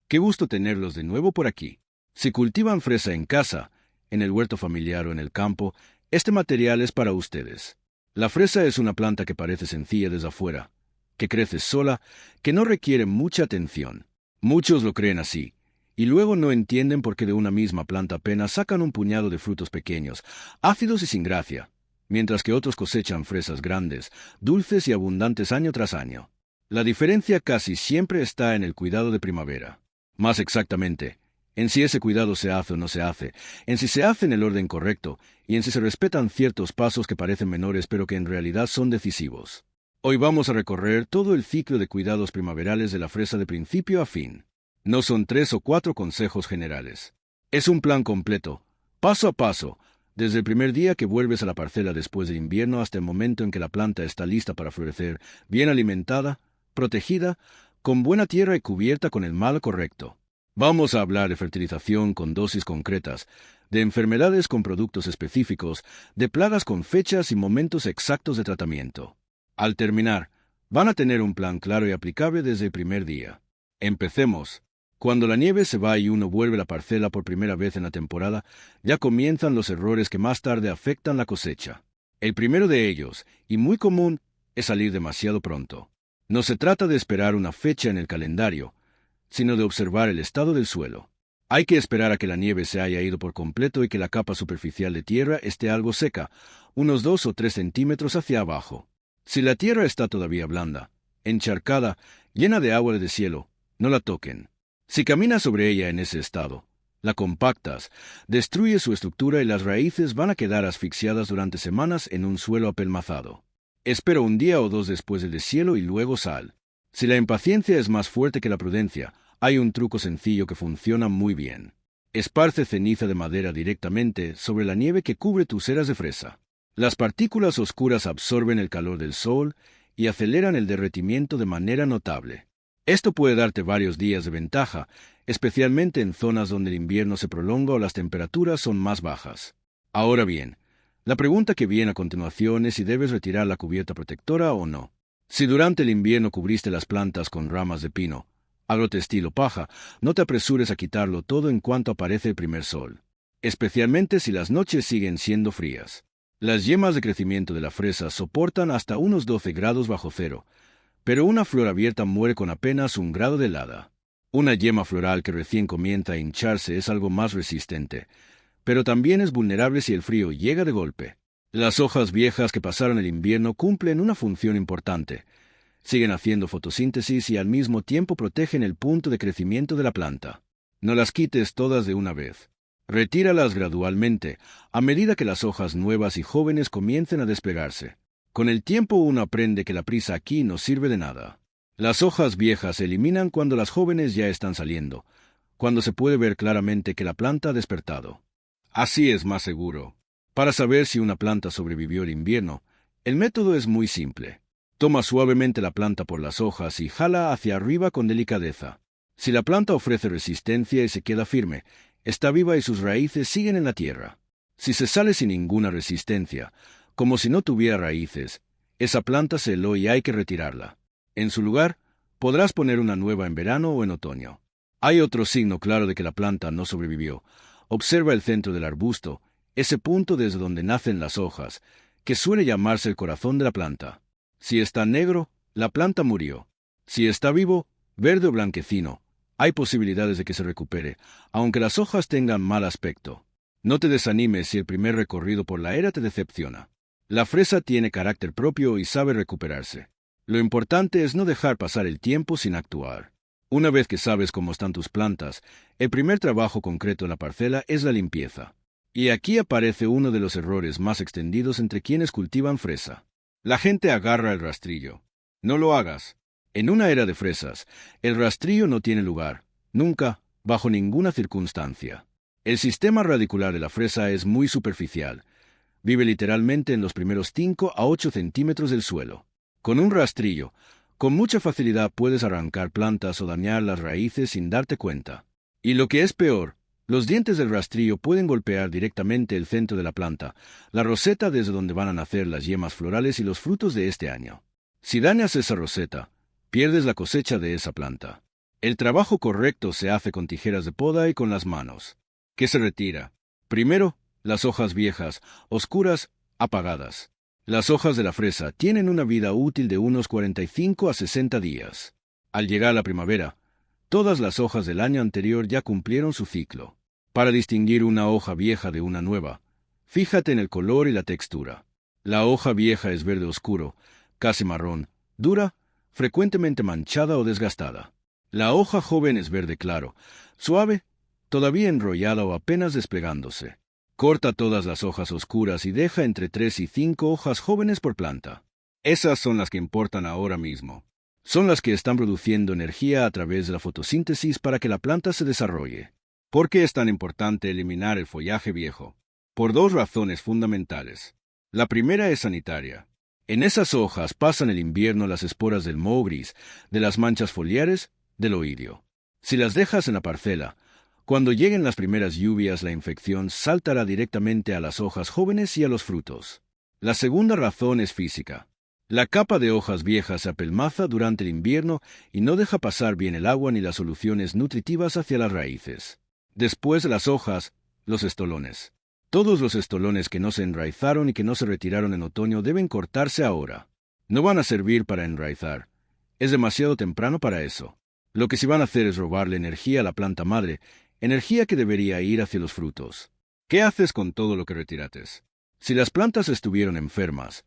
Qué gusto tenerlos de nuevo por aquí. Si cultivan fresa en casa, en el huerto familiar o en el campo, este material es para ustedes. La fresa es una planta que parece sencilla desde afuera, que crece sola, que no requiere mucha atención. Muchos lo creen así, y luego no entienden por qué de una misma planta apenas sacan un puñado de frutos pequeños, ácidos y sin gracia, mientras que otros cosechan fresas grandes, dulces y abundantes año tras año. La diferencia casi siempre está en el cuidado de primavera. Más exactamente, en si ese cuidado se hace o no se hace, en si se hace en el orden correcto, y en si se respetan ciertos pasos que parecen menores pero que en realidad son decisivos. Hoy vamos a recorrer todo el ciclo de cuidados primaverales de la fresa de principio a fin. No son 3 o 4 consejos generales. Es un plan completo, paso a paso, desde el primer día que vuelves a la parcela después del invierno hasta el momento en que la planta está lista para florecer, bien alimentada, protegida, con buena tierra y cubierta con el mal correcto. Vamos a hablar de fertilización con dosis concretas, de enfermedades con productos específicos, de plagas con fechas y momentos exactos de tratamiento. Al terminar, van a tener un plan claro y aplicable desde el primer día. Empecemos. Cuando la nieve se va y uno vuelve a la parcela por primera vez en la temporada, ya comienzan los errores que más tarde afectan la cosecha. El primero de ellos, y muy común, es salir demasiado pronto. No se trata de esperar una fecha en el calendario, sino de observar el estado del suelo. Hay que esperar a que la nieve se haya ido por completo y que la capa superficial de tierra esté algo seca, unos 2 o 3 centímetros hacia abajo. Si la tierra está todavía blanda, encharcada, llena de agua de cielo, no la toquen. Si caminas sobre ella en ese estado, la compactas, destruye su estructura y las raíces van a quedar asfixiadas durante semanas en un suelo apelmazado. Espera un día o 2 después del deshielo y luego sal. Si la impaciencia es más fuerte que la prudencia, hay un truco sencillo que funciona muy bien. Esparce ceniza de madera directamente sobre la nieve que cubre tus eras de fresa. Las partículas oscuras absorben el calor del sol y aceleran el derretimiento de manera notable. Esto puede darte varios días de ventaja, especialmente en zonas donde el invierno se prolonga o las temperaturas son más bajas. Ahora bien, la pregunta que viene a continuación es si debes retirar la cubierta protectora o no. Si durante el invierno cubriste las plantas con ramas de pino, agrotéxtil o paja, no te apresures a quitarlo todo en cuanto aparece el primer sol, especialmente si las noches siguen siendo frías. Las yemas de crecimiento de la fresa soportan hasta unos 12 grados bajo cero, pero una flor abierta muere con apenas 1 grado de helada. Una yema floral que recién comienza a hincharse es algo más resistente, pero también es vulnerable si el frío llega de golpe. Las hojas viejas que pasaron el invierno cumplen una función importante. Siguen haciendo fotosíntesis y al mismo tiempo protegen el punto de crecimiento de la planta. No las quites todas de una vez. Retíralas gradualmente, a medida que las hojas nuevas y jóvenes comiencen a desplegarse. Con el tiempo uno aprende que la prisa aquí no sirve de nada. Las hojas viejas se eliminan cuando las jóvenes ya están saliendo, cuando se puede ver claramente que la planta ha despertado. Así es más seguro. Para saber si una planta sobrevivió el invierno, el método es muy simple. Toma suavemente la planta por las hojas y jala hacia arriba con delicadeza. Si la planta ofrece resistencia y se queda firme, está viva y sus raíces siguen en la tierra. Si se sale sin ninguna resistencia, como si no tuviera raíces, esa planta se heló y hay que retirarla. En su lugar, podrás poner una nueva en verano o en otoño. Hay otro signo claro de que la planta no sobrevivió. Observa el centro del arbusto, ese punto desde donde nacen las hojas, que suele llamarse el corazón de la planta. Si está negro, la planta murió. Si está vivo, verde o blanquecino, hay posibilidades de que se recupere, aunque las hojas tengan mal aspecto. No te desanimes si el primer recorrido por la era te decepciona. La fresa tiene carácter propio y sabe recuperarse. Lo importante es no dejar pasar el tiempo sin actuar. Una vez que sabes cómo están tus plantas, el primer trabajo concreto en la parcela es la limpieza. Y aquí aparece uno de los errores más extendidos entre quienes cultivan fresa. La gente agarra el rastrillo. No lo hagas. En una era de fresas, el rastrillo no tiene lugar, nunca, bajo ninguna circunstancia. El sistema radicular de la fresa es muy superficial. Vive literalmente en los primeros 5 a 8 centímetros del suelo. Con un rastrillo, con mucha facilidad puedes arrancar plantas o dañar las raíces sin darte cuenta. Y lo que es peor, los dientes del rastrillo pueden golpear directamente el centro de la planta, la roseta desde donde van a nacer las yemas florales y los frutos de este año. Si dañas esa roseta, pierdes la cosecha de esa planta. El trabajo correcto se hace con tijeras de poda y con las manos. ¿Qué se retira? Primero, las hojas viejas, oscuras, apagadas. Las hojas de la fresa tienen una vida útil de unos 45 a 60 días. Al llegar la primavera, todas las hojas del año anterior ya cumplieron su ciclo. Para distinguir una hoja vieja de una nueva, fíjate en el color y la textura. La hoja vieja es verde oscuro, casi marrón, dura, frecuentemente manchada o desgastada. La hoja joven es verde claro, suave, todavía enrollada o apenas desplegándose. Corta todas las hojas oscuras y deja entre 3 y 5 hojas jóvenes por planta. Esas son las que importan ahora mismo. Son las que están produciendo energía a través de la fotosíntesis para que la planta se desarrolle. ¿Por qué es tan importante eliminar el follaje viejo? Por dos razones fundamentales. La primera es sanitaria. En esas hojas pasan el invierno las esporas del moho gris, de las manchas foliares, del oidio. Si las dejas en la parcela, cuando lleguen las primeras lluvias, la infección saltará directamente a las hojas jóvenes y a los frutos. La segunda razón es física. La capa de hojas viejas se apelmaza durante el invierno y no deja pasar bien el agua ni las soluciones nutritivas hacia las raíces. Después de las hojas, los estolones. Todos los estolones que no se enraizaron y que no se retiraron en otoño deben cortarse ahora. No van a servir para enraizar. Es demasiado temprano para eso. Lo que sí van a hacer es robarle energía a la planta madre, energía que debería ir hacia los frutos. ¿Qué haces con todo lo que retirates? Si las plantas estuvieron enfermas,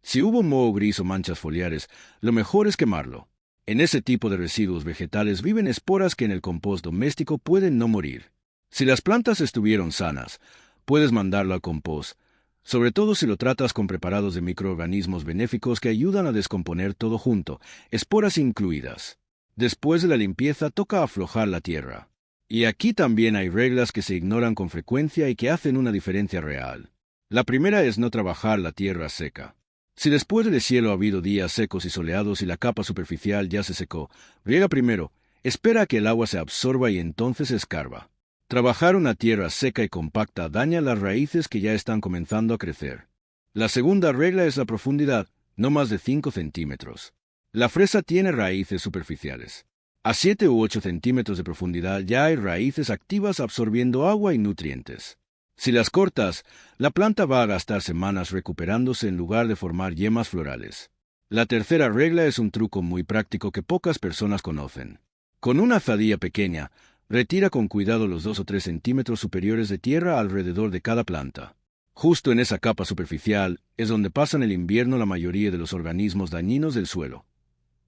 si hubo moho gris o manchas foliares, lo mejor es quemarlo. En ese tipo de residuos vegetales viven esporas que en el compost doméstico pueden no morir. Si las plantas estuvieron sanas, puedes mandarlo al compost, sobre todo si lo tratas con preparados de microorganismos benéficos que ayudan a descomponer todo junto, esporas incluidas. Después de la limpieza toca aflojar la tierra. Y aquí también hay reglas que se ignoran con frecuencia y que hacen una diferencia real. La primera es no trabajar la tierra seca. Si después del cielo ha habido días secos y soleados y la capa superficial ya se secó, riega primero, espera a que el agua se absorba y entonces escarba. Trabajar una tierra seca y compacta daña las raíces que ya están comenzando a crecer. La segunda regla es la profundidad, no más de 5 centímetros. La fresa tiene raíces superficiales. A 7 u 8 centímetros de profundidad ya hay raíces activas absorbiendo agua y nutrientes. Si las cortas, la planta va a gastar semanas recuperándose en lugar de formar yemas florales. La tercera regla es un truco muy práctico que pocas personas conocen. Con una azadilla pequeña, retira con cuidado los 2 o 3 centímetros superiores de tierra alrededor de cada planta. Justo en esa capa superficial es donde pasan el invierno la mayoría de los organismos dañinos del suelo.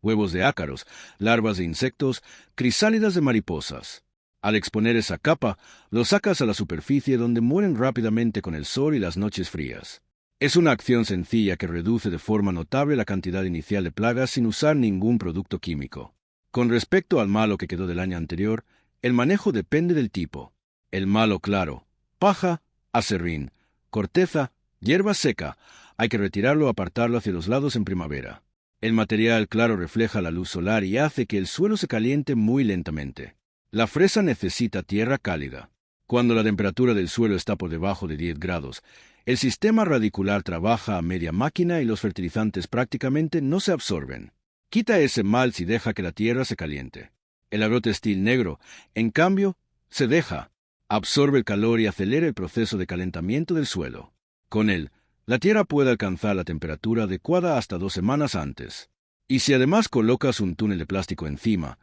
Huevos de ácaros, larvas de insectos, crisálidas de mariposas. Al exponer esa capa, los sacas a la superficie donde mueren rápidamente con el sol y las noches frías. Es una acción sencilla que reduce de forma notable la cantidad inicial de plagas sin usar ningún producto químico. Con respecto al malo que quedó del año anterior, el manejo depende del tipo. El malo claro, paja, aserrín, corteza, hierba seca, hay que retirarlo o apartarlo hacia los lados en primavera. El material claro refleja la luz solar y hace que el suelo se caliente muy lentamente. La fresa necesita tierra cálida. Cuando la temperatura del suelo está por debajo de 10 grados, el sistema radicular trabaja a media máquina y los fertilizantes prácticamente no se absorben. Quita ese mal si deja que la tierra se caliente. El agrotextil negro, en cambio, se deja, absorbe el calor y acelera el proceso de calentamiento del suelo. Con él, la tierra puede alcanzar la temperatura adecuada hasta 2 semanas antes. Y si además colocas un túnel de plástico encima,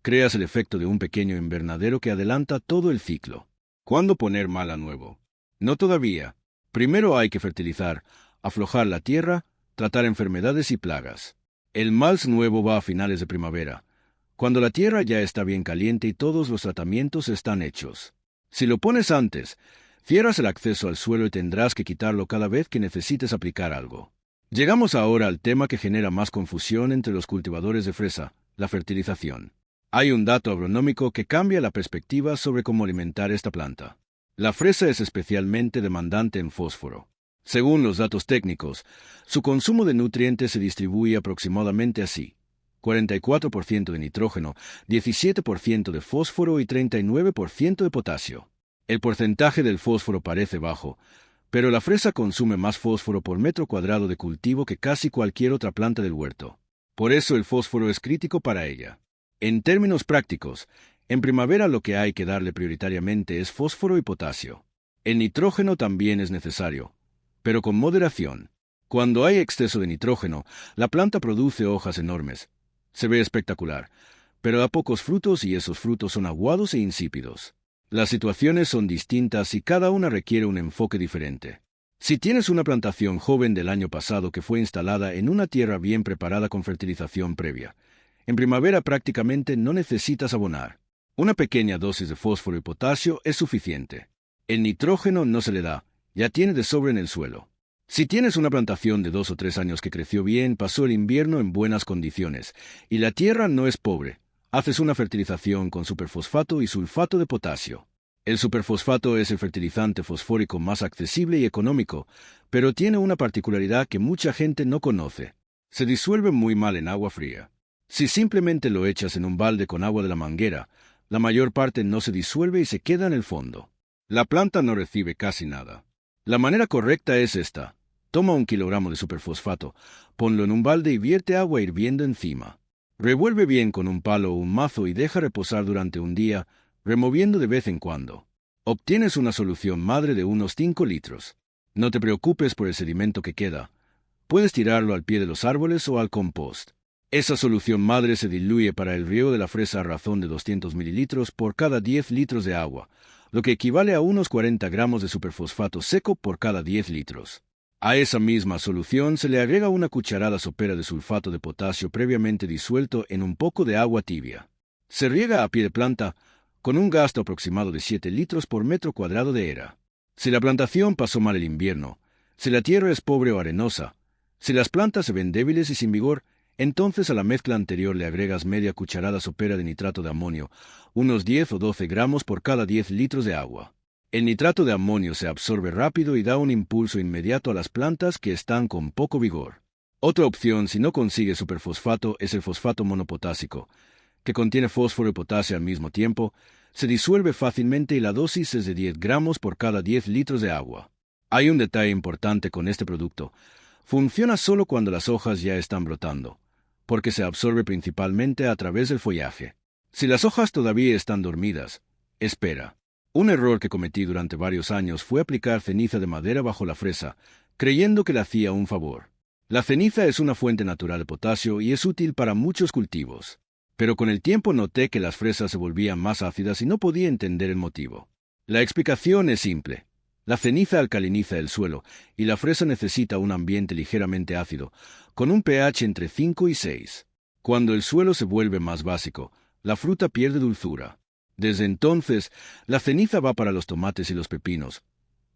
creas el efecto de un pequeño invernadero que adelanta todo el ciclo. ¿Cuándo poner mal a nuevo? No todavía. Primero hay que fertilizar, aflojar la tierra, tratar enfermedades y plagas. El malz nuevo va a finales de primavera, cuando la tierra ya está bien caliente y todos los tratamientos están hechos. Si lo pones antes, cierras el acceso al suelo y tendrás que quitarlo cada vez que necesites aplicar algo. Llegamos ahora al tema que genera más confusión entre los cultivadores de fresa, la fertilización. Hay un dato agronómico que cambia la perspectiva sobre cómo alimentar esta planta. La fresa es especialmente demandante en fósforo. Según los datos técnicos, su consumo de nutrientes se distribuye aproximadamente así: 44% de nitrógeno, 17% de fósforo y 39% de potasio. El porcentaje del fósforo parece bajo, pero la fresa consume más fósforo por metro cuadrado de cultivo que casi cualquier otra planta del huerto. Por eso el fósforo es crítico para ella. En términos prácticos, en primavera lo que hay que darle prioritariamente es fósforo y potasio. El nitrógeno también es necesario, pero con moderación. Cuando hay exceso de nitrógeno, la planta produce hojas enormes. Se ve espectacular, pero da pocos frutos y esos frutos son aguados e insípidos. Las situaciones son distintas y cada una requiere un enfoque diferente. Si tienes una plantación joven del año pasado que fue instalada en una tierra bien preparada con fertilización previa, en primavera prácticamente no necesitas abonar. Una pequeña dosis de fósforo y potasio es suficiente. El nitrógeno no se le da, ya tiene de sobra en el suelo. Si tienes una plantación de 2 o 3 años que creció bien, pasó el invierno en buenas condiciones, y la tierra no es pobre, haces una fertilización con superfosfato y sulfato de potasio. El superfosfato es el fertilizante fosfórico más accesible y económico, pero tiene una particularidad que mucha gente no conoce. Se disuelve muy mal en agua fría. Si simplemente lo echas en un balde con agua de la manguera, la mayor parte no se disuelve y se queda en el fondo. La planta no recibe casi nada. La manera correcta es esta. Toma 1 kilogramo de superfosfato, ponlo en un balde y vierte agua hirviendo encima. Revuelve bien con un palo o un mazo y deja reposar durante un día, removiendo de vez en cuando. Obtienes una solución madre de unos 5 litros. No te preocupes por el sedimento que queda. Puedes tirarlo al pie de los árboles o al compost. Esa solución madre se diluye para el riego de la fresa a razón de 200 mililitros por cada 10 litros de agua, lo que equivale a unos 40 gramos de superfosfato seco por cada 10 litros. A esa misma solución se le agrega una cucharada sopera de sulfato de potasio previamente disuelto en un poco de agua tibia. Se riega a pie de planta con un gasto aproximado de 7 litros por metro cuadrado de era. Si la plantación pasó mal el invierno, si la tierra es pobre o arenosa, si las plantas se ven débiles y sin vigor, entonces a la mezcla anterior le agregas media cucharada sopera de nitrato de amonio, unos 10 o 12 gramos por cada 10 litros de agua. El nitrato de amonio se absorbe rápido y da un impulso inmediato a las plantas que están con poco vigor. Otra opción si no consigues superfosfato es el fosfato monopotásico, que contiene fósforo y potasio al mismo tiempo, se disuelve fácilmente y la dosis es de 10 gramos por cada 10 litros de agua. Hay un detalle importante con este producto. Funciona solo cuando las hojas ya están brotando, porque se absorbe principalmente a través del follaje. Si las hojas todavía están dormidas, espera. Un error que cometí durante varios años fue aplicar ceniza de madera bajo la fresa, creyendo que le hacía un favor. La ceniza es una fuente natural de potasio y es útil para muchos cultivos. Pero con el tiempo noté que las fresas se volvían más ácidas y no podía entender el motivo. La explicación es simple. La ceniza alcaliniza el suelo y la fresa necesita un ambiente ligeramente ácido, con un pH entre 5 y 6. Cuando el suelo se vuelve más básico, la fruta pierde dulzura. Desde entonces, la ceniza va para los tomates y los pepinos,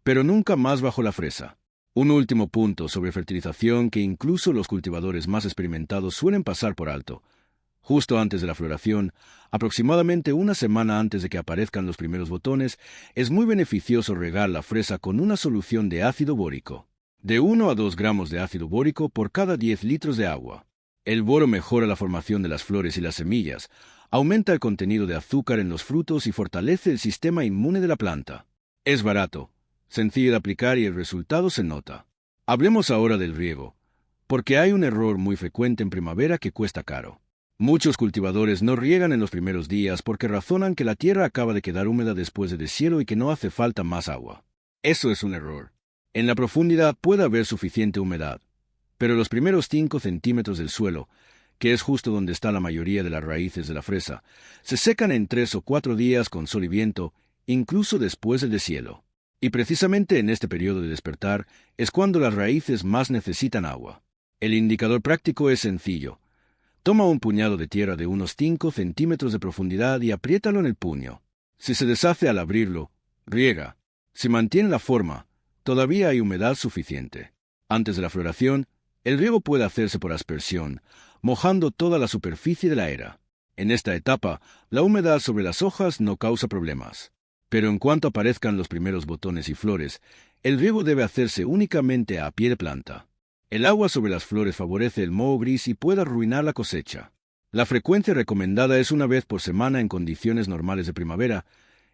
pero nunca más bajo la fresa. Un último punto sobre fertilización que incluso los cultivadores más experimentados suelen pasar por alto. Justo antes de la floración, aproximadamente una semana antes de que aparezcan los primeros botones, es muy beneficioso regar la fresa con una solución de ácido bórico. De 1 a 2 gramos de ácido bórico por cada 10 litros de agua. El boro mejora la formación de las flores y las semillas, aumenta el contenido de azúcar en los frutos y fortalece el sistema inmune de la planta. Es barato, sencillo de aplicar y el resultado se nota. Hablemos ahora del riego, porque hay un error muy frecuente en primavera que cuesta caro. Muchos cultivadores no riegan en los primeros días porque razonan que la tierra acaba de quedar húmeda después de deshielo y que no hace falta más agua. Eso es un error. En la profundidad puede haber suficiente humedad, pero los primeros 5 centímetros del suelo, que es justo donde está la mayoría de las raíces de la fresa, se secan en 3 o 4 días con sol y viento, incluso después del deshielo. Y precisamente en este periodo de despertar es cuando las raíces más necesitan agua. El indicador práctico es sencillo. Toma un puñado de tierra de unos 5 centímetros de profundidad y apriétalo en el puño. Si se deshace al abrirlo, riega. Si mantiene la forma, todavía hay humedad suficiente. Antes de la floración, el riego puede hacerse por aspersión, mojando toda la superficie de la era. En esta etapa, la humedad sobre las hojas no causa problemas. Pero en cuanto aparezcan los primeros botones y flores, el riego debe hacerse únicamente a pie de planta. El agua sobre las flores favorece el moho gris y puede arruinar la cosecha. La frecuencia recomendada es 1 vez por semana en condiciones normales de primavera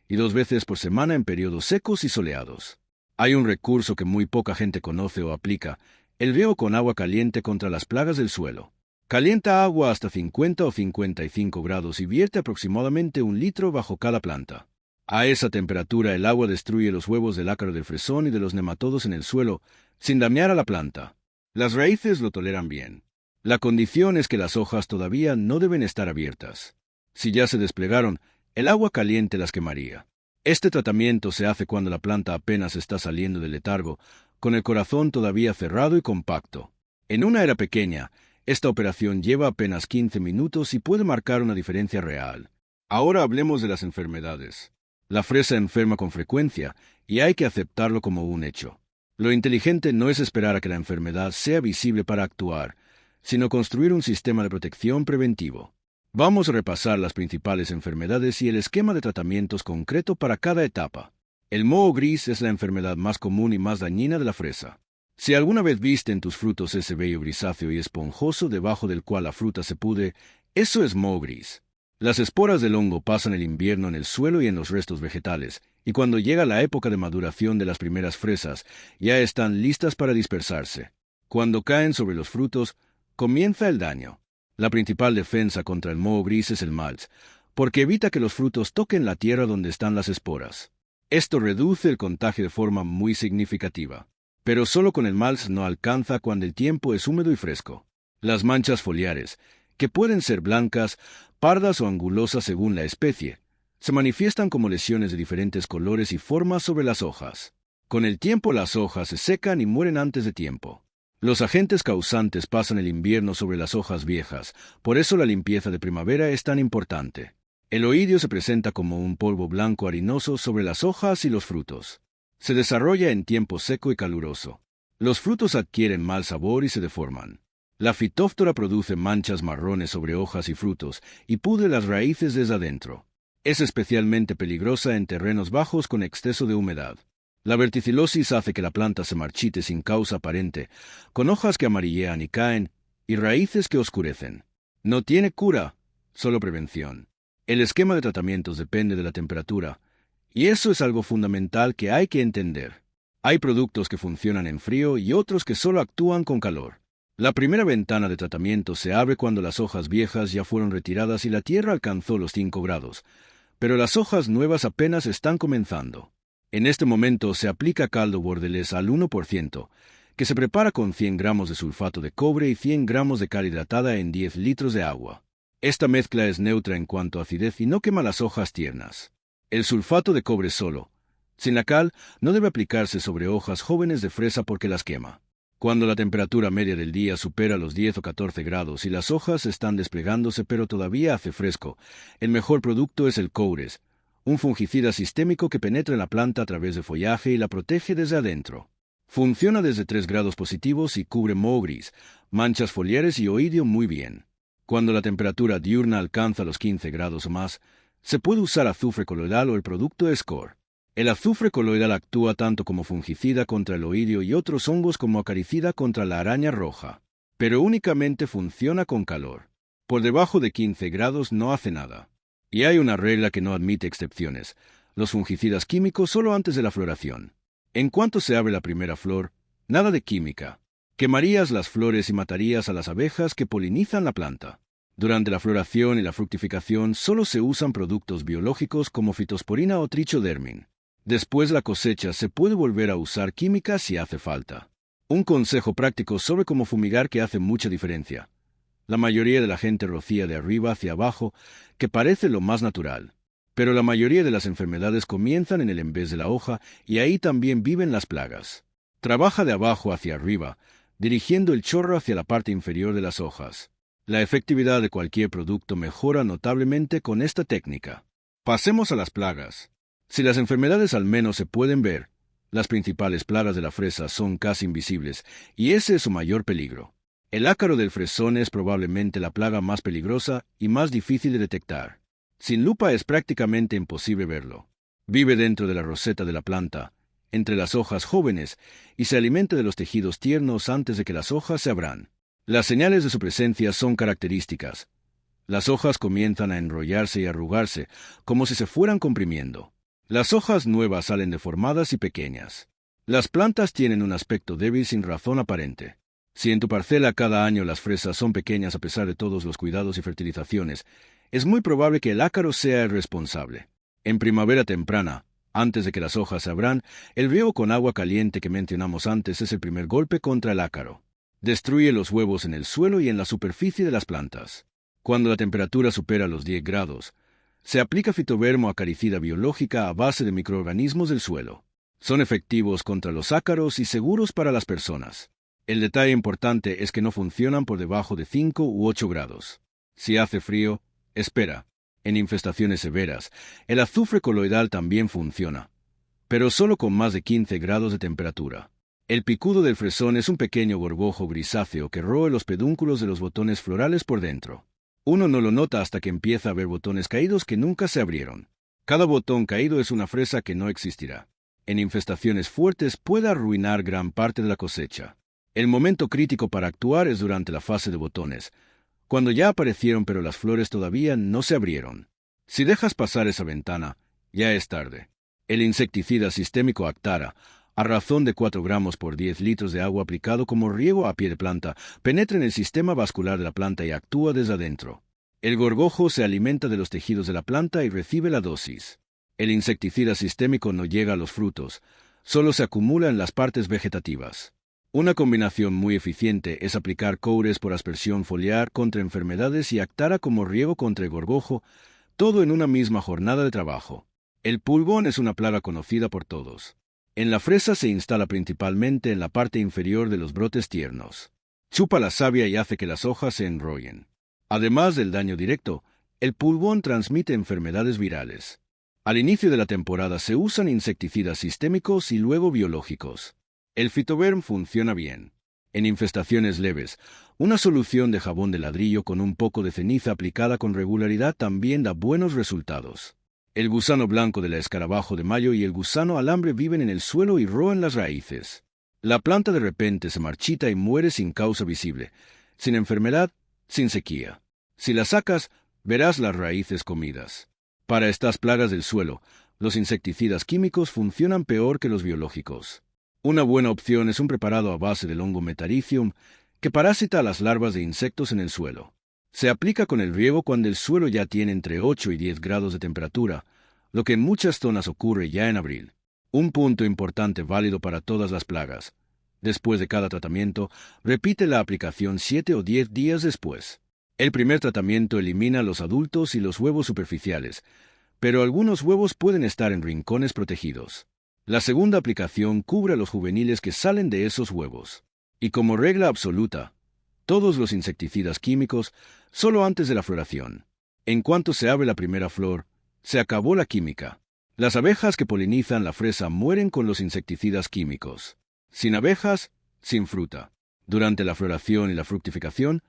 y 2 veces por semana en periodos secos y soleados. Hay un recurso que muy poca gente conoce o aplica, el riego con agua caliente contra las plagas del suelo. Calienta agua hasta 50 o 55 grados y vierte aproximadamente 1 litro bajo cada planta. A esa temperatura el agua destruye los huevos del ácaro del fresón y de los nematodos en el suelo, sin dañar a la planta. Las raíces lo toleran bien. La condición es que las hojas todavía no deben estar abiertas. Si ya se desplegaron, el agua caliente las quemaría. Este tratamiento se hace cuando la planta apenas está saliendo del letargo, con el corazón todavía cerrado y compacto. En una era pequeña, esta operación lleva apenas 15 minutos y puede marcar una diferencia real. Ahora hablemos de las enfermedades. La fresa enferma con frecuencia y hay que aceptarlo como un hecho. Lo inteligente no es esperar a que la enfermedad sea visible para actuar, sino construir un sistema de protección preventivo. Vamos a repasar las principales enfermedades y el esquema de tratamientos concreto para cada etapa. El moho gris es la enfermedad más común y más dañina de la fresa. Si alguna vez viste en tus frutos ese vello grisáceo y esponjoso debajo del cual la fruta se pudre, eso es moho gris. Las esporas del hongo pasan el invierno en el suelo y en los restos vegetales, y cuando llega la época de maduración de las primeras fresas, ya están listas para dispersarse. Cuando caen sobre los frutos, comienza el daño. La principal defensa contra el moho gris es el maltz, porque evita que los frutos toquen la tierra donde están las esporas. Esto reduce el contagio de forma muy significativa. Pero solo con el maltz no alcanza cuando el tiempo es húmedo y fresco. Las manchas foliares, que pueden ser blancas, pardas o angulosas según la especie, se manifiestan como lesiones de diferentes colores y formas sobre las hojas. Con el tiempo las hojas se secan y mueren antes de tiempo. Los agentes causantes pasan el invierno sobre las hojas viejas, por eso la limpieza de primavera es tan importante. El oidio se presenta como un polvo blanco harinoso sobre las hojas y los frutos. Se desarrolla en tiempo seco y caluroso. Los frutos adquieren mal sabor y se deforman. La fitóftora produce manchas marrones sobre hojas y frutos y pudre las raíces desde adentro. Es especialmente peligrosa en terrenos bajos con exceso de humedad. La verticilosis hace que la planta se marchite sin causa aparente, con hojas que amarillean y caen, y raíces que oscurecen. No tiene cura, solo prevención. El esquema de tratamientos depende de la temperatura, y eso es algo fundamental que hay que entender. Hay productos que funcionan en frío y otros que solo actúan con calor. La primera ventana de tratamiento se abre cuando las hojas viejas ya fueron retiradas y la tierra alcanzó los 5 grados, pero las hojas nuevas apenas están comenzando. En este momento se aplica caldo bordelés al 1%, que se prepara con 100 gramos de sulfato de cobre y 100 gramos de cal hidratada en 10 litros de agua. Esta mezcla es neutra en cuanto a acidez y no quema las hojas tiernas. El sulfato de cobre solo, sin la cal, no debe aplicarse sobre hojas jóvenes de fresa porque las quema. Cuando la temperatura media del día supera los 10 o 14 grados y las hojas están desplegándose pero todavía hace fresco, el mejor producto es el Coures, un fungicida sistémico que penetra en la planta a través del follaje y la protege desde adentro. Funciona desde 3 grados positivos y cubre moho gris, manchas foliares y oidio muy bien. Cuando la temperatura diurna alcanza los 15 grados o más, se puede usar azufre coloidal o el producto Score. El azufre coloidal actúa tanto como fungicida contra el oidio y otros hongos como acaricida contra la araña roja, pero únicamente funciona con calor. Por debajo de 15 grados no hace nada. Y hay una regla que no admite excepciones: los fungicidas químicos solo antes de la floración. En cuanto se abre la primera flor, nada de química. Quemarías las flores y matarías a las abejas que polinizan la planta. Durante la floración y la fructificación solo se usan productos biológicos como fitosporina o trichodermin. Después de la cosecha se puede volver a usar química si hace falta. Un consejo práctico sobre cómo fumigar que hace mucha diferencia. La mayoría de la gente rocía de arriba hacia abajo, que parece lo más natural. Pero la mayoría de las enfermedades comienzan en el embés de la hoja y ahí también viven las plagas. Trabaja de abajo hacia arriba, dirigiendo el chorro hacia la parte inferior de las hojas. La efectividad de cualquier producto mejora notablemente con esta técnica. Pasemos a las plagas. Si las enfermedades al menos se pueden ver, las principales plagas de la fresa son casi invisibles, y ese es su mayor peligro. El ácaro del fresón es probablemente la plaga más peligrosa y más difícil de detectar. Sin lupa es prácticamente imposible verlo. Vive dentro de la roseta de la planta, entre las hojas jóvenes, y se alimenta de los tejidos tiernos antes de que las hojas se abran. Las señales de su presencia son características. Las hojas comienzan a enrollarse y arrugarse, como si se fueran comprimiendo. Las hojas nuevas salen deformadas y pequeñas. Las plantas tienen un aspecto débil sin razón aparente. Si en tu parcela cada año las fresas son pequeñas a pesar de todos los cuidados y fertilizaciones, es muy probable que el ácaro sea el responsable. En primavera temprana, antes de que las hojas se abran, el riego con agua caliente que mencionamos antes es el primer golpe contra el ácaro. Destruye los huevos en el suelo y en la superficie de las plantas. Cuando la temperatura supera los 10 grados, se aplica fitovermo acaricida biológica a base de microorganismos del suelo. Son efectivos contra los ácaros y seguros para las personas. El detalle importante es que no funcionan por debajo de 5 u 8 grados. Si hace frío, espera. En infestaciones severas, el azufre coloidal también funciona, pero solo con más de 15 grados de temperatura. El picudo del fresón es un pequeño gorgojo grisáceo que roe los pedúnculos de los botones florales por dentro. Uno no lo nota hasta que empieza a ver botones caídos que nunca se abrieron. Cada botón caído es una fresa que no existirá. En infestaciones fuertes puede arruinar gran parte de la cosecha. El momento crítico para actuar es durante la fase de botones, cuando ya aparecieron pero las flores todavía no se abrieron. Si dejas pasar esa ventana, ya es tarde. El insecticida sistémico Actara, a razón de 4 gramos por 10 litros de agua aplicado como riego a pie de planta, penetra en el sistema vascular de la planta y actúa desde adentro. El gorgojo se alimenta de los tejidos de la planta y recibe la dosis. El insecticida sistémico no llega a los frutos, solo se acumula en las partes vegetativas. Una combinación muy eficiente es aplicar coures por aspersión foliar contra enfermedades y Actara como riego contra el gorgojo, todo en una misma jornada de trabajo. El pulgón es una plaga conocida por todos. En la fresa se instala principalmente en la parte inferior de los brotes tiernos. Chupa la savia y hace que las hojas se enrollen. Además del daño directo, el pulgón transmite enfermedades virales. Al inicio de la temporada se usan insecticidas sistémicos y luego biológicos. El fitoverm funciona bien. En infestaciones leves, una solución de jabón de ladrillo con un poco de ceniza aplicada con regularidad también da buenos resultados. El gusano blanco del escarabajo de mayo y el gusano alambre viven en el suelo y roen las raíces. La planta de repente se marchita y muere sin causa visible, sin enfermedad, sin sequía. Si la sacas, verás las raíces comidas. Para estas plagas del suelo, los insecticidas químicos funcionan peor que los biológicos. Una buena opción es un preparado a base del hongo Metarhizium que parasita a las larvas de insectos en el suelo. Se aplica con el riego cuando el suelo ya tiene entre 8 y 10 grados de temperatura, lo que en muchas zonas ocurre ya en abril. Un punto importante válido para todas las plagas. Después de cada tratamiento, repite la aplicación 7 o 10 días después. El primer tratamiento elimina los adultos y los huevos superficiales, pero algunos huevos pueden estar en rincones protegidos. La segunda aplicación cubre a los juveniles que salen de esos huevos. Y como regla absoluta, todos los insecticidas químicos solo antes de la floración. En cuanto se abre la primera flor, se acabó la química. Las abejas que polinizan la fresa mueren con los insecticidas químicos. Sin abejas, sin fruta. Durante la floración y la fructificación,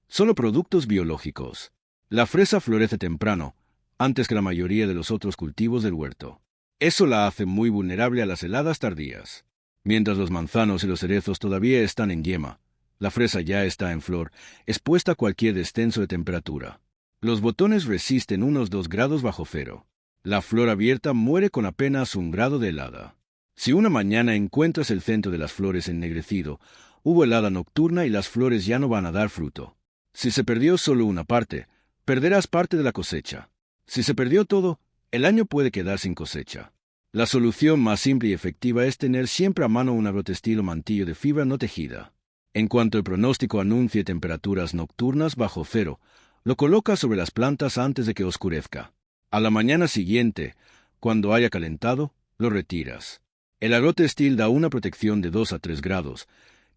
solo productos biológicos. La fresa florece temprano, antes que la mayoría de los otros cultivos del huerto. Eso la hace muy vulnerable a las heladas tardías. Mientras los manzanos y los cerezos todavía están en yema, la fresa ya está en flor, expuesta a cualquier descenso de temperatura. Los botones resisten unos 2 grados bajo cero. La flor abierta muere con apenas 1 grado de helada. Si una mañana encuentras el centro de las flores ennegrecido, hubo helada nocturna y las flores ya no van a dar fruto. Si se perdió solo una parte, perderás parte de la cosecha. Si se perdió todo, el año puede quedar sin cosecha. La solución más simple y efectiva es tener siempre a mano un agrotextil o mantillo de fibra no tejida. En cuanto el pronóstico anuncie temperaturas nocturnas bajo cero, lo colocas sobre las plantas antes de que oscurezca. A la mañana siguiente, cuando haya calentado, lo retiras. El agrotextil da una protección de 2 a 3 grados,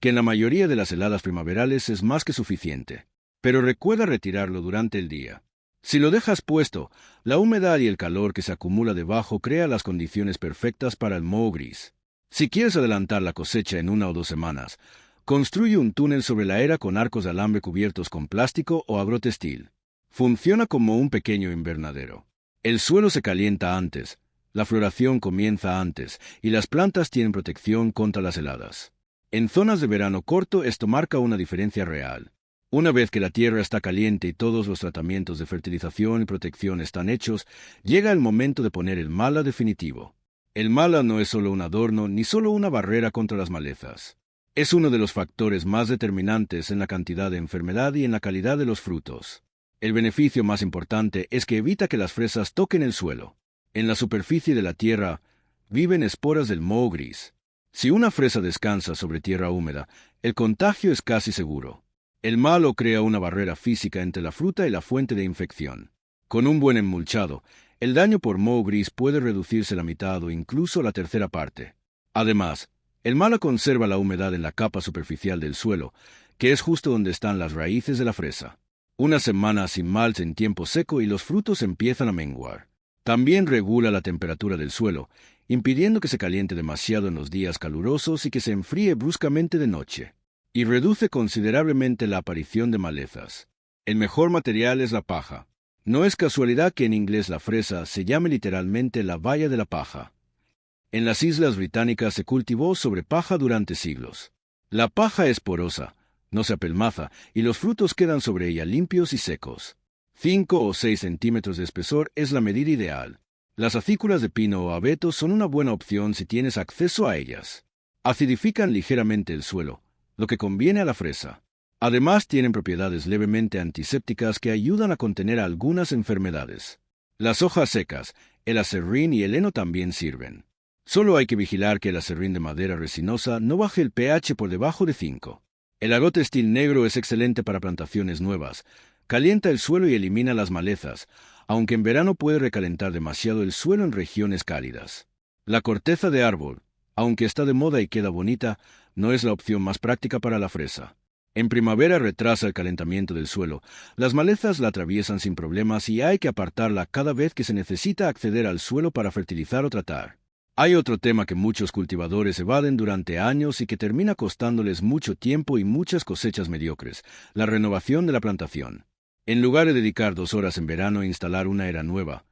que en la mayoría de las heladas primaverales es más que suficiente. Pero recuerda retirarlo durante el día. Si lo dejas puesto, la humedad y el calor que se acumula debajo crea las condiciones perfectas para el moho gris. Si quieres adelantar la cosecha en 1 o 2 semanas, construye un túnel sobre la era con arcos de alambre cubiertos con plástico o agrotextil. Funciona como un pequeño invernadero. El suelo se calienta antes, la floración comienza antes y las plantas tienen protección contra las heladas. En zonas de verano corto esto marca una diferencia real. Una vez que la tierra está caliente y todos los tratamientos de fertilización y protección están hechos, llega el momento de poner el mala definitivo. El mala no es solo un adorno ni solo una barrera contra las malezas. Es uno de los factores más determinantes en la cantidad de enfermedad y en la calidad de los frutos. El beneficio más importante es que evita que las fresas toquen el suelo. En la superficie de la tierra viven esporas del moho gris. Si una fresa descansa sobre tierra húmeda, el contagio es casi seguro. El malo crea una barrera física entre la fruta y la fuente de infección. Con un buen enmulchado, el daño por moho gris puede reducirse la mitad o incluso la tercera parte. Además, el malo conserva la humedad en la capa superficial del suelo, que es justo donde están las raíces de la fresa. Una semana sin malts en tiempo seco y los frutos empiezan a menguar. También regula la temperatura del suelo, impidiendo que se caliente demasiado en los días calurosos y que se enfríe bruscamente de noche. Y reduce considerablemente la aparición de malezas. El mejor material es la paja. No es casualidad que en inglés la fresa se llame literalmente la valla de la paja. En las Islas Británicas se cultivó sobre paja durante siglos. La paja es porosa, no se apelmaza, y los frutos quedan sobre ella limpios y secos. 5 o 6 centímetros de espesor es la medida ideal. Las acículas de pino o abeto son una buena opción si tienes acceso a ellas. Acidifican ligeramente el suelo, lo que conviene a la fresa. Además tienen propiedades levemente antisépticas que ayudan a contener algunas enfermedades. Las hojas secas, el aserrín y el heno también sirven. Solo hay que vigilar que el aserrín de madera resinosa no baje el pH por debajo de 5. El agote estil negro es excelente para plantaciones nuevas. Calienta el suelo y elimina las malezas, aunque en verano puede recalentar demasiado el suelo en regiones cálidas. La corteza de árbol, aunque está de moda y queda bonita, no es la opción más práctica para la fresa. En primavera retrasa el calentamiento del suelo, las malezas la atraviesan sin problemas y hay que apartarla cada vez que se necesita acceder al suelo para fertilizar o tratar. Hay otro tema que muchos cultivadores evaden durante años y que termina costándoles mucho tiempo y muchas cosechas mediocres: la renovación de la plantación. En lugar de dedicar 2 horas en verano a instalar una era nueva,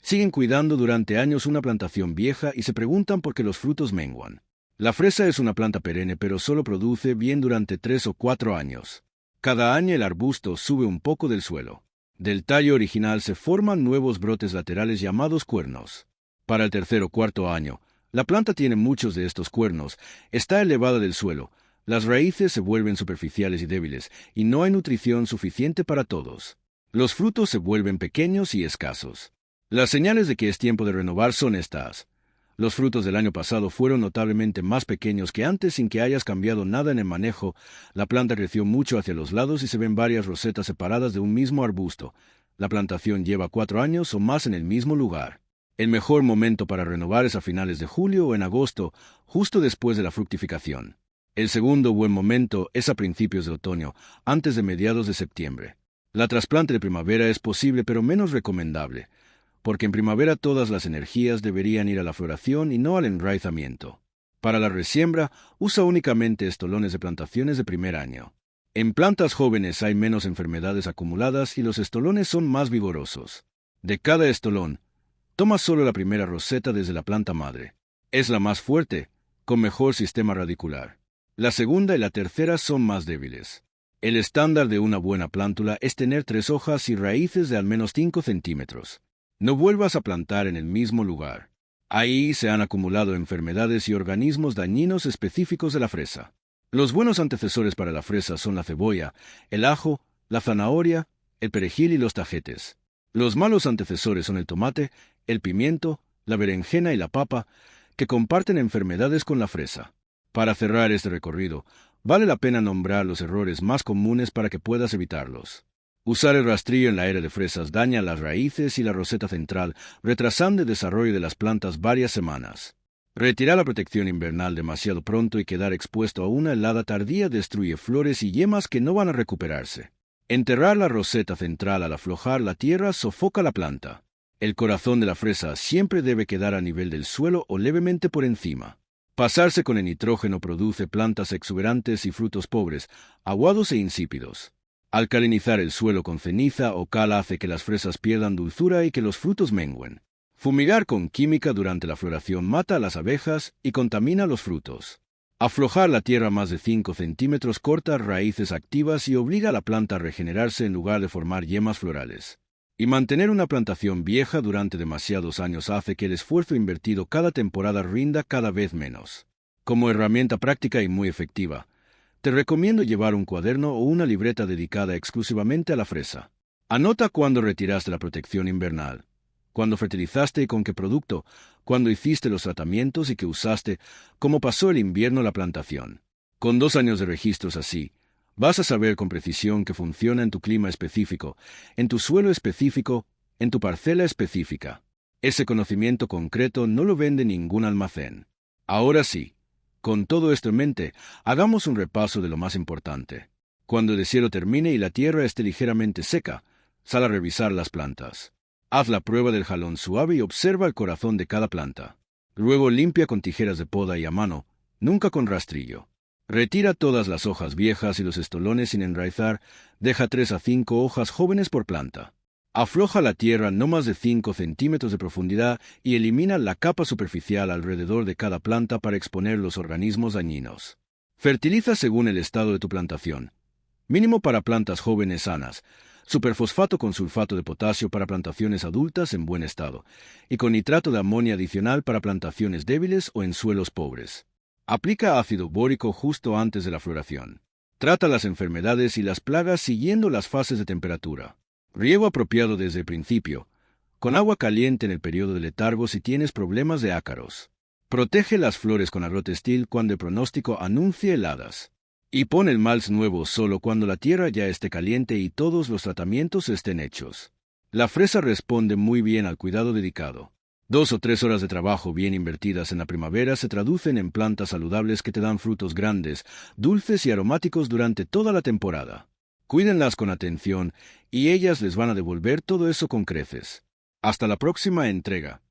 siguen cuidando durante años una plantación vieja y se preguntan por qué los frutos menguan. La fresa es una planta perenne pero solo produce bien durante 3 o 4 años. Cada año el arbusto sube un poco del suelo. Del tallo original se forman nuevos brotes laterales llamados cuernos. Para el tercer o cuarto año, la planta tiene muchos de estos cuernos, está elevada del suelo, las raíces se vuelven superficiales y débiles, y no hay nutrición suficiente para todos. Los frutos se vuelven pequeños y escasos. Las señales de que es tiempo de renovar son estas. Los frutos del año pasado fueron notablemente más pequeños que antes sin que hayas cambiado nada en el manejo. La planta creció mucho hacia los lados y se ven varias rosetas separadas de un mismo arbusto. La plantación lleva 4 años o más en el mismo lugar. El mejor momento para renovar es a finales de julio o en agosto, justo después de la fructificación. El segundo buen momento es a principios de otoño, antes de mediados de septiembre. La trasplante de primavera es posible pero menos recomendable, porque en primavera todas las energías deberían ir a la floración y no al enraizamiento. Para la resiembra, usa únicamente estolones de plantaciones de primer año. En plantas jóvenes hay menos enfermedades acumuladas y los estolones son más vigorosos. De cada estolón, toma solo la primera roseta desde la planta madre. Es la más fuerte, con mejor sistema radicular. La segunda y la tercera son más débiles. El estándar de una buena plántula es tener 3 hojas y raíces de al menos 5 centímetros. No vuelvas a plantar en el mismo lugar. Ahí se han acumulado enfermedades y organismos dañinos específicos de la fresa. Los buenos antecesores para la fresa son la cebolla, el ajo, la zanahoria, el perejil y los tajetes. Los malos antecesores son el tomate, el pimiento, la berenjena y la papa, que comparten enfermedades con la fresa. Para cerrar este recorrido, vale la pena nombrar los errores más comunes para que puedas evitarlos. Usar el rastrillo en la era de fresas daña las raíces y la roseta central, retrasando el desarrollo de las plantas varias semanas. Retirar la protección invernal demasiado pronto y quedar expuesto a una helada tardía destruye flores y yemas que no van a recuperarse. Enterrar la roseta central al aflojar la tierra sofoca la planta. El corazón de la fresa siempre debe quedar a nivel del suelo o levemente por encima. Pasarse con el nitrógeno produce plantas exuberantes y frutos pobres, aguados e insípidos. Alcalinizar el suelo con ceniza o cal hace que las fresas pierdan dulzura y que los frutos mengüen. Fumigar con química durante la floración mata a las abejas y contamina los frutos. Aflojar la tierra más de 5 centímetros corta raíces activas y obliga a la planta a regenerarse en lugar de formar yemas florales. Y mantener una plantación vieja durante demasiados años hace que el esfuerzo invertido cada temporada rinda cada vez menos. Como herramienta práctica y muy efectiva, Te recomiendo llevar un cuaderno o una libreta dedicada exclusivamente a la fresa. Anota cuándo retiraste la protección invernal, cuándo fertilizaste y con qué producto, cuándo hiciste los tratamientos y qué usaste, cómo pasó el invierno la plantación. Con 2 años de registros así, vas a saber con precisión que funciona en tu clima específico, en tu suelo específico, en tu parcela específica. Ese conocimiento concreto no lo vende ningún almacén. Ahora sí, con todo esto en mente, hagamos un repaso de lo más importante. Cuando el deshielo termine y la tierra esté ligeramente seca, sal a revisar las plantas. Haz la prueba del jalón suave y observa el corazón de cada planta. Luego limpia con tijeras de poda y a mano, nunca con rastrillo. Retira todas las hojas viejas y los estolones sin enraizar, deja 3 a 5 hojas jóvenes por planta. Afloja la tierra no más de 5 centímetros de profundidad y elimina la capa superficial alrededor de cada planta para exponer los organismos dañinos. Fertiliza según el estado de tu plantación. Mínimo para plantas jóvenes sanas, superfosfato con sulfato de potasio para plantaciones adultas en buen estado, y con nitrato de amonio adicional para plantaciones débiles o en suelos pobres. Aplica ácido bórico justo antes de la floración. Trata las enfermedades y las plagas siguiendo las fases de temperatura. Riego apropiado desde el principio, con agua caliente en el periodo de letargo si tienes problemas de ácaros. Protege las flores con agrotextil cuando el pronóstico anuncie heladas. Y pon el malz nuevo solo cuando la tierra ya esté caliente y todos los tratamientos estén hechos. La fresa responde muy bien al cuidado dedicado. 2 o 3 horas de trabajo bien invertidas en la primavera se traducen en plantas saludables que te dan frutos grandes, dulces y aromáticos durante toda la temporada. Cuídenlas con atención y ellas les van a devolver todo eso con creces. Hasta la próxima entrega.